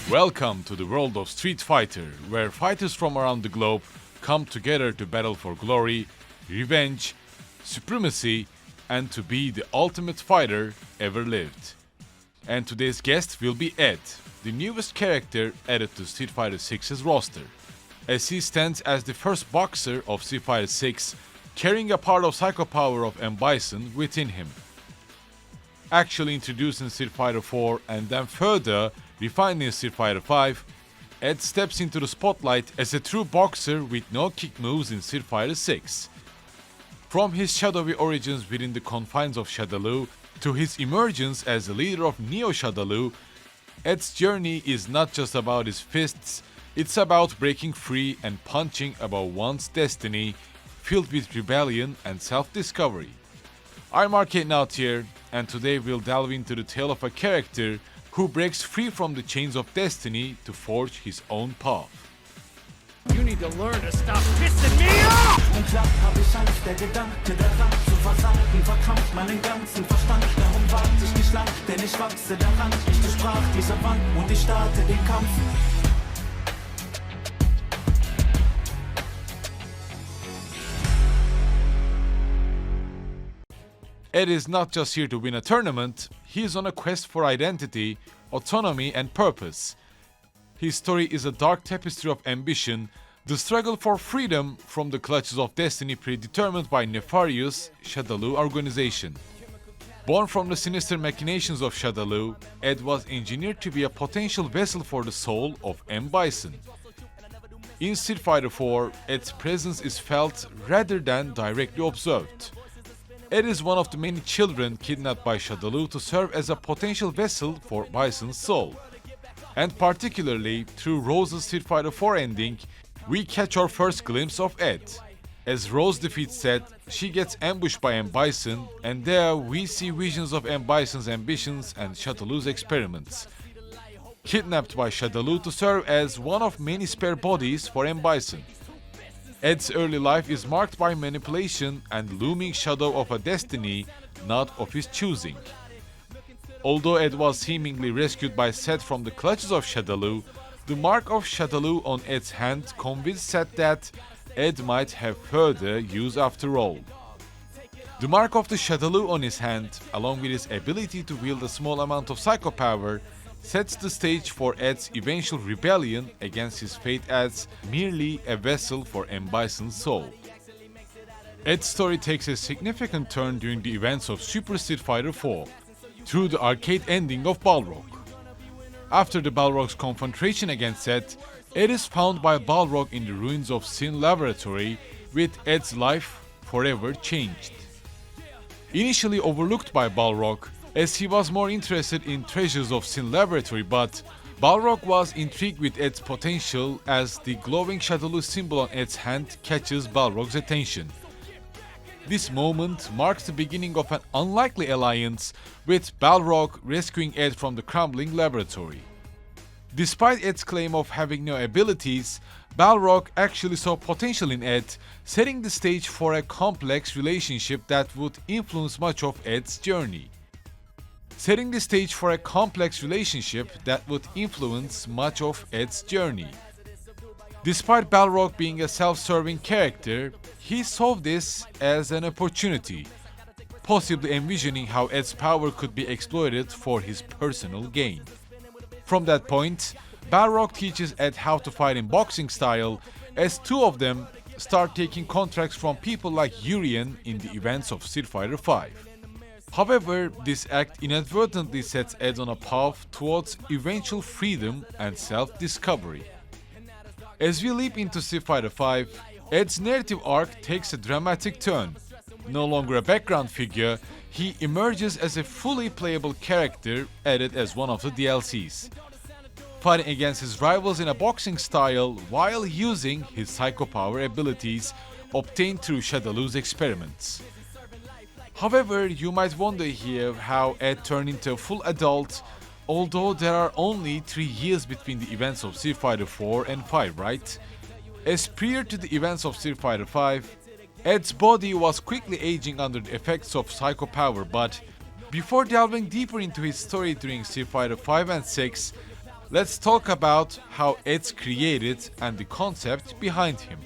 Welcome to the world of Street Fighter, where fighters from around the globe come together to battle for glory, revenge, supremacy, and to be the ultimate fighter ever lived. And today's guest will be Ed, the newest character added to Street Fighter 6's roster, as he stands as the first boxer of Street Fighter 6, carrying a part of Psycho Power of M. Bison within him. Actually introduced in Street Fighter 4 and then further refined in Street Fighter 5, Ed steps into the spotlight as a true boxer with no kick moves in Street Fighter 6. From his shadowy origins within the confines of Shadaloo to his emergence as the leader of Neo Shadaloo, Ed's journey is not just about his fists, it's about breaking free and punching above one's destiny, filled with rebellion and self-discovery. I'm Arcadenaut here, and today we'll delve into the tale of a character who breaks free from the chains of destiny to forge his own path. You need to learn to stop pissing me off! Und klar hab ich Angst, der Gedanke daran zu versagen, verkrampft meinen ganzen Verstand. Darum warte ich nicht lang, denn ich wachse daran. Ich durchbrach diese Wand und ich starte den Kampf. Ed is not just here to win a tournament, he is on a quest for identity, autonomy, and purpose. His story is a dark tapestry of ambition, the struggle for freedom from the clutches of destiny predetermined by nefarious Shadaloo organization. Born from the sinister machinations of Shadaloo, Ed was engineered to be a potential vessel for the soul of M. Bison. In Street Fighter 4, Ed's presence is felt rather than directly observed. Ed is one of the many children kidnapped by Shadaloo to serve as a potential vessel for Bison's soul. And particularly through Rose's Street Fighter 4 ending, we catch our first glimpse of Ed. As Rose defeats Ed, she gets ambushed by M. Bison, and there we see visions of M. Bison's ambitions and Shadaloo's experiments. Kidnapped by Shadaloo to serve as one of many spare bodies for M. Bison. Ed's early life is marked by manipulation and looming shadow of a destiny not of his choosing. Although Ed was seemingly rescued by Seth from the clutches of Shadaloo, the mark of Shadaloo on Ed's hand convinced Seth that Ed might have further use after all. The mark of the Shadaloo on his hand, along with his ability to wield a small amount of psycho power, sets the stage for Ed's eventual rebellion against his fate as merely a vessel for M. Bison's soul. Ed's story takes a significant turn during the events of Super Street Fighter 4, through the arcade ending of Balrog. After the Balrog's confrontation against Ed, Ed is found by Balrog in the ruins of Sin Laboratory, with Ed's life forever changed. Initially overlooked by Balrog, as he was more interested in treasures of Sin Laboratory, but Balrog was intrigued with Ed's potential as the glowing Shadaloo symbol on Ed's hand catches Balrog's attention. This moment marks the beginning of an unlikely alliance, with Balrog rescuing Ed from the crumbling laboratory. Despite Ed's claim of having no abilities, Balrog actually saw potential in Ed, setting the stage for a complex relationship that would influence much of Ed's journey. Setting the stage for a complex relationship that would influence much of Ed's journey. Despite Balrog being a self-serving character, he saw this as an opportunity, possibly envisioning how Ed's power could be exploited for his personal gain. From that point, Balrog teaches Ed how to fight in boxing style, as two of them start taking contracts from people like Urien in the events of Street Fighter 5. However, this act inadvertently sets Ed on a path towards eventual freedom and self-discovery. As we leap into Street Fighter 5, Ed's narrative arc takes a dramatic turn. No longer a background figure, he emerges as a fully playable character added as one of the DLCs, fighting against his rivals in a boxing style while using his psycho power abilities obtained through Shadaloo's experiments. However, you might wonder here how Ed turned into a full adult, although there are only 3 years between the events of Street Fighter 4 and 5, right? As prior to the events of Street Fighter 5, Ed's body was quickly aging under the effects of psycho power, but before delving deeper into his story during Street Fighter 5 and 6, Let's talk about how Ed's created and the concept behind him.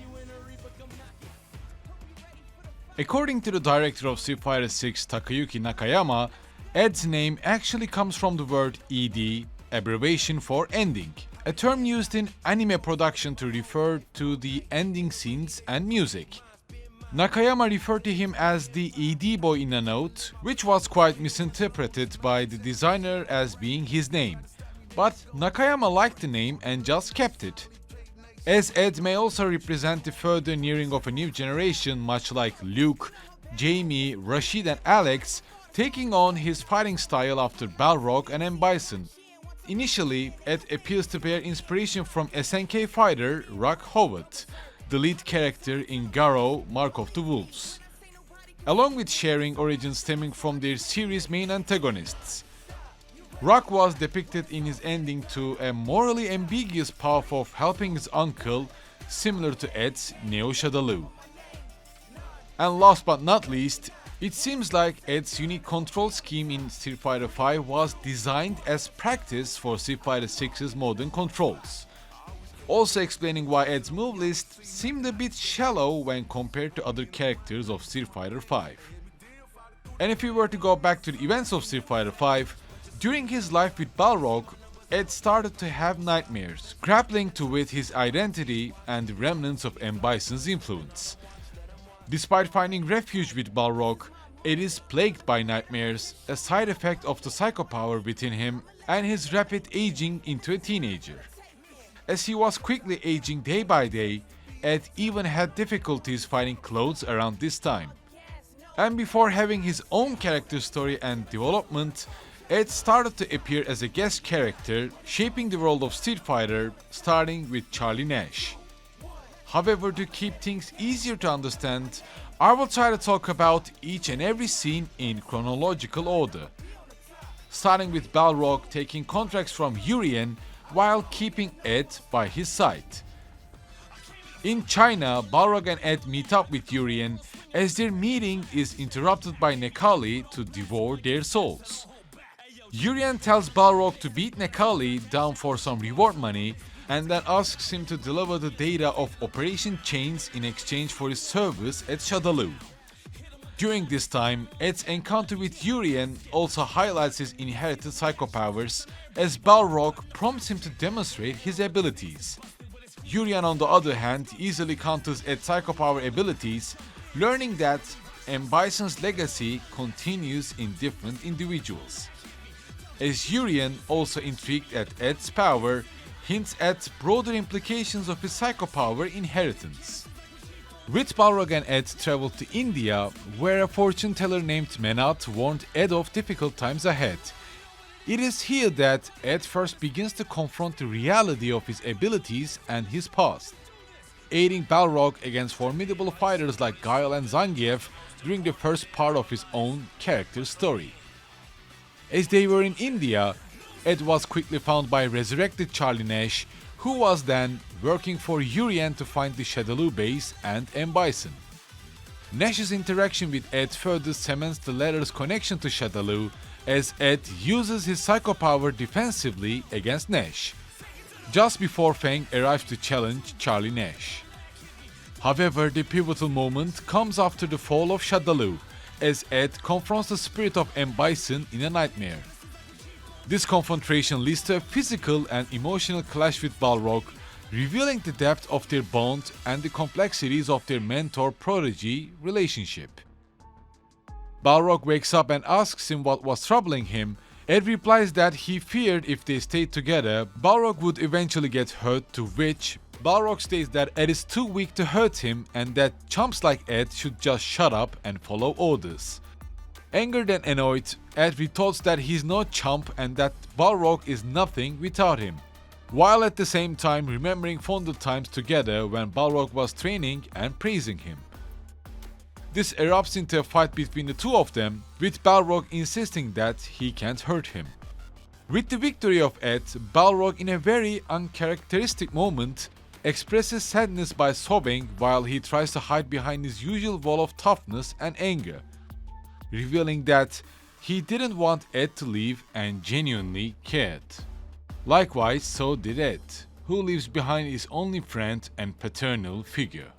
According to the director of Street Fighter 6, Takayuki Nakayama, Ed's name actually comes from the word ED, abbreviation for ending, a term used in anime production to refer to the ending scenes and music. Nakayama referred to him as the ED boy in a note, which was quite misinterpreted by the designer as being his name. But Nakayama liked the name and just kept it. As Ed may also represent the further nearing of a new generation, much like Luke, Jamie, Rashid and Alex, taking on his fighting style after Balrog and M. Bison. Initially, Ed appears to bear inspiration from SNK fighter Rock Howitt, the lead character in Garou: Mark of the Wolves, along with sharing origins stemming from their series' main antagonists. Rock was depicted in his ending to a morally ambiguous path of helping his uncle, similar to Ed's Neo Shadaloo. And last but not least, it seems like Ed's unique control scheme in Street Fighter V was designed as practice for Street Fighter 6's modern controls. Also explaining why Ed's move list seemed a bit shallow when compared to other characters of Street Fighter V. And if we were to go back to the events of Street Fighter V, during his life with Balrog, Ed started to have nightmares, grappling to with his identity and the remnants of M. Bison's influence. Despite finding refuge with Balrog, Ed is plagued by nightmares, a side effect of the psychopower within him and his rapid aging into a teenager. As he was quickly aging day by day, Ed even had difficulties finding clothes around this time. And before having his own character story and development, Ed started to appear as a guest character, shaping the world of Street Fighter, starting with Charlie Nash. However, to keep things easier to understand, I will try to talk about each and every scene in chronological order. Starting with Balrog taking contracts from Urien while keeping Ed by his side. In China, Balrog and Ed meet up with Urien as their meeting is interrupted by Nekali to devour their souls. Urien tells Balrog to beat Nekali down for some reward money and then asks him to deliver the data of operation chains in exchange for his service at Shadaloo. During this time, Ed's encounter with Urien also highlights his inherited psychopowers as Balrog prompts him to demonstrate his abilities. Urien on the other hand easily counters Ed's psychopower abilities, learning that M. Bison's legacy continues in different individuals. As Urien, also intrigued at Ed's power, hints at broader implications of his psychopower inheritance. With Balrog and Ed traveled to India, where a fortune teller named Menat warned Ed of difficult times ahead. It is here that Ed first begins to confront the reality of his abilities and his past, aiding Balrog against formidable fighters like Guile and Zangief during the first part of his own character story. As they were in India, Ed was quickly found by resurrected Charlie Nash, who was then working for Urien to find the Shadaloo base and M. Bison. Nash's interaction with Ed further cements the latter's connection to Shadaloo, as Ed uses his psychopower defensively against Nash, just before Fang arrives to challenge Charlie Nash. However, the pivotal moment comes after the fall of Shadaloo, as Ed confronts the spirit of M. Bison in a nightmare. This confrontation leads to a physical and emotional clash with Balrog, revealing the depth of their bond and the complexities of their mentor-prodigy relationship. Balrog wakes up and asks him what was troubling him. Ed replies that he feared if they stayed together, Balrog would eventually get hurt, to which Balrog states that Ed is too weak to hurt him and that chumps like Ed should just shut up and follow orders. Angered and annoyed, Ed retorts that he's no chump and that Balrog is nothing without him, while at the same time remembering fonder times together when Balrog was training and praising him. This erupts into a fight between the two of them, with Balrog insisting that he can't hurt him. With the victory of Ed, Balrog in a very uncharacteristic moment expresses sadness by sobbing while he tries to hide behind his usual wall of toughness and anger, revealing that he didn't want Ed to leave and genuinely cared. Likewise, so did Ed, who leaves behind his only friend and paternal figure.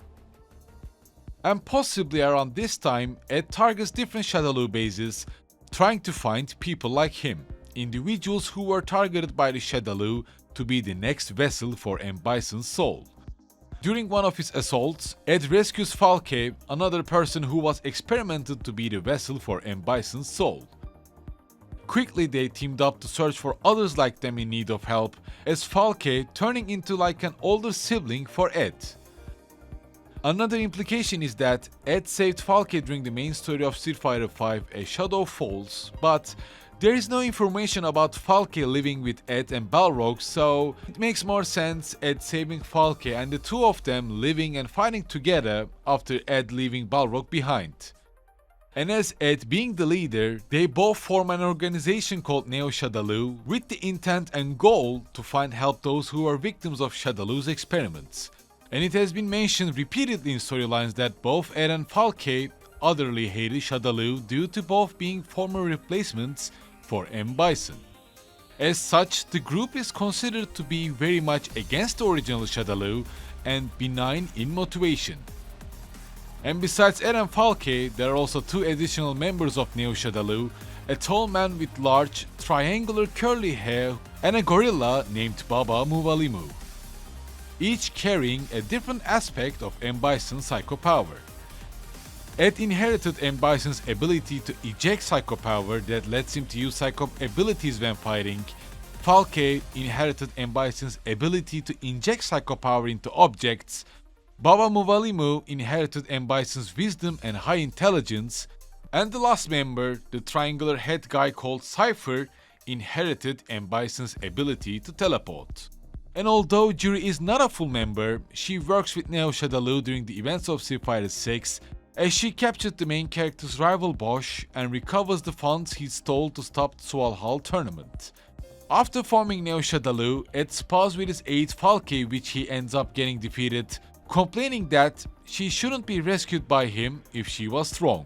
And possibly around this time, Ed targets different Shadaloo bases, trying to find people like him, individuals who were targeted by the Shadaloo to be the next vessel for M. Bison's soul. During one of his assaults, Ed rescues Falke, another person who was experimented to be the vessel for M. Bison's soul. Quickly they teamed up to search for others like them in need of help, as Falke turning into like an older sibling for Ed. Another implication is that Ed saved Falke during the main story of Street Fighter V A Shadow Falls, but there is no information about Falke living with Ed and Balrog, so it makes more sense Ed saving Falke and the two of them living and fighting together after Ed leaving Balrog behind. And as Ed being the leader, they both form an organization called Neo Shadaloo with the intent and goal to find help those who are victims of Shadaloo's experiments. And it has been mentioned repeatedly in storylines that both Ed and Falke utterly hated Shadaloo due to both being former replacements for M. Bison. As such, the group is considered to be very much against the original Shadaloo and benign in motivation. And besides Ed and Falke, there are also two additional members of Neo Shadaloo, a tall man with large, triangular curly hair and a gorilla named Baba Muvalimu, each carrying a different aspect of M. Bison's psycho power. Ed inherited M. Bison's ability to eject psycho power that lets him to use psycho abilities when fighting. Falke inherited M. Bison's ability to inject psycho power into objects. Baba Muvalimu inherited M. Bison's wisdom and high intelligence, and the last member, the triangular head guy called Cypher, inherited M. Bison's ability to teleport. And although Juri is not a full member, she works with Neo Shadaloo during the events of Street Fighter VI, as she captured the main character's rival Bosch and recovers the funds he stole to stop the Swalhall tournament. After forming Neo Shadaloo, Ed spars with his aide Falke, which he ends up getting defeated, complaining that she shouldn't be rescued by him if she was strong.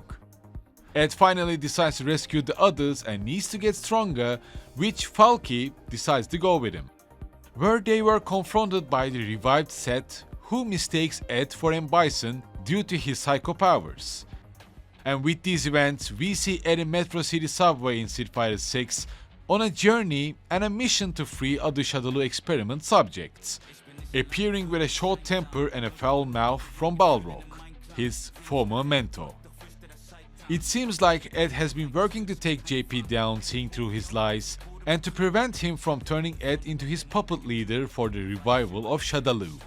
Ed finally decides to rescue the others and needs to get stronger, which Falke decides to go with him, where they were confronted by the revived Seth, who mistakes Ed for M. Bison due to his psycho powers. And with these events, we see Ed in Metro City Subway in Street Fighter VI on a journey and a mission to free other Shadaloo Experiment subjects, appearing with a short temper and a foul mouth from Balrog, his former mentor. It seems like Ed has been working to take JP down, seeing through his lies, and to prevent him from turning Ed into his puppet leader for the revival of Shadaloo.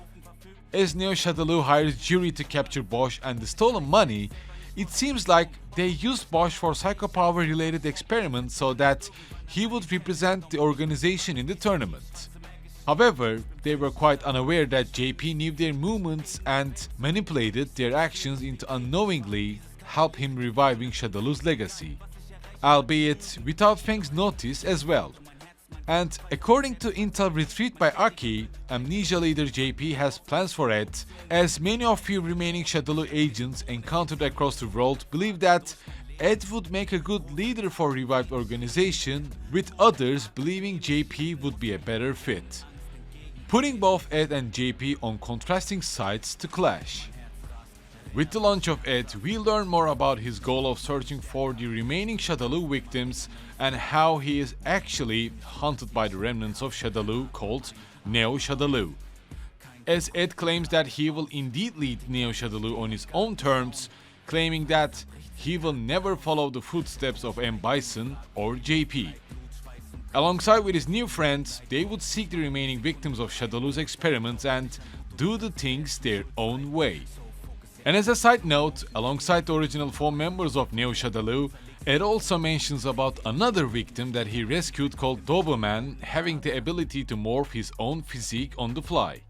As Neo Shadaloo hires Juri to capture Bosch and the stolen money, it seems like they used Bosch for psycho power related experiments so that he would represent the organization in the tournament. However, they were quite unaware that JP knew their movements and manipulated their actions into unknowingly help him reviving Shadaloo's legacy, albeit without Feng's notice as well. And according to intel retrieved by Aki, Amnesia leader JP has plans for Ed, as many of few remaining Shadaloo agents encountered across the world believe that Ed would make a good leader for revived organization, with others believing JP would be a better fit, putting both Ed and JP on contrasting sides to clash. With the launch of Ed, we learn more about his goal of searching for the remaining Shadaloo victims and how he is actually hunted by the remnants of Shadaloo called Neo Shadaloo. As Ed claims that he will indeed lead Neo Shadaloo on his own terms, claiming that he will never follow the footsteps of M. Bison or JP. Alongside with his new friends, they would seek the remaining victims of Shadaloo's experiments and do the things their own way. And as a side note, alongside the original 4 members of Neo Shadaloo, Ed also mentions about another victim that he rescued called Doberman, having the ability to morph his own physique on the fly.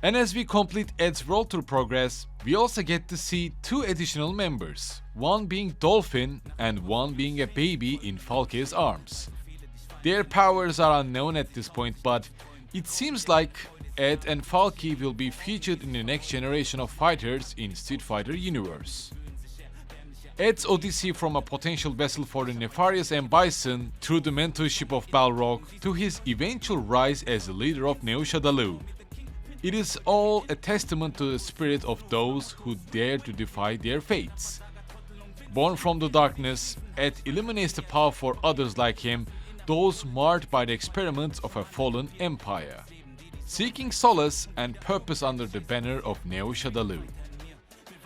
And as we complete Ed's road through progress, we also get to see 2 additional members, one being Dolphin and one being a baby in Falke's arms. Their powers are unknown at this point, but it seems like Ed and Falke will be featured in the next generation of fighters in Street Fighter universe. Ed's odyssey from a potential vessel for the nefarious M. Bison through the mentorship of Balrog to his eventual rise as the leader of Neo Shadaloo. It is all a testament to the spirit of those who dare to defy their fates. Born from the darkness, Ed illuminates the path for others like him, those marred by the experiments of a fallen empire, seeking solace and purpose under the banner of Neo Shadaloo.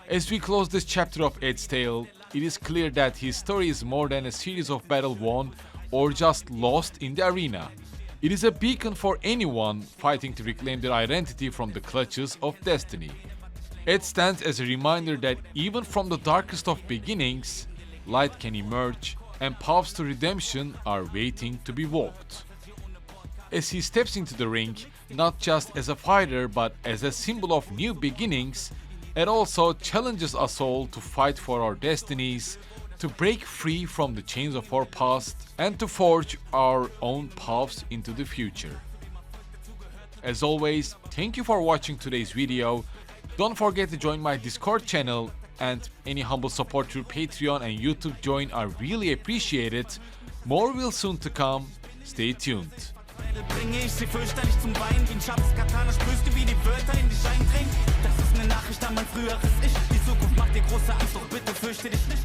As we close this chapter of Ed's tale, it is clear that his story is more than a series of battles won or just lost in the arena. It is a beacon for anyone fighting to reclaim their identity from the clutches of destiny. Ed stands as a reminder that even from the darkest of beginnings, light can emerge and paths to redemption are waiting to be walked. As he steps into the ring, not just as a fighter but as a symbol of new beginnings, Ed also challenges us all to fight for our destinies, to break free from the chains of our past, and to forge our own paths into the future. As always, thank you for watching today's video. Don't forget to join my Discord channel, and any humble support through Patreon and YouTube join are really appreciated. More will soon to come. Stay tuned. Bringe ich sie fürchterlich zum Weinen. Wie ein scharfes Katana sprühst du wie die Wörter in dich eindringen. Das ist eine Nachricht an mein früheres Ich. Die Zukunft macht dir große Angst, doch bitte fürchte dich nicht.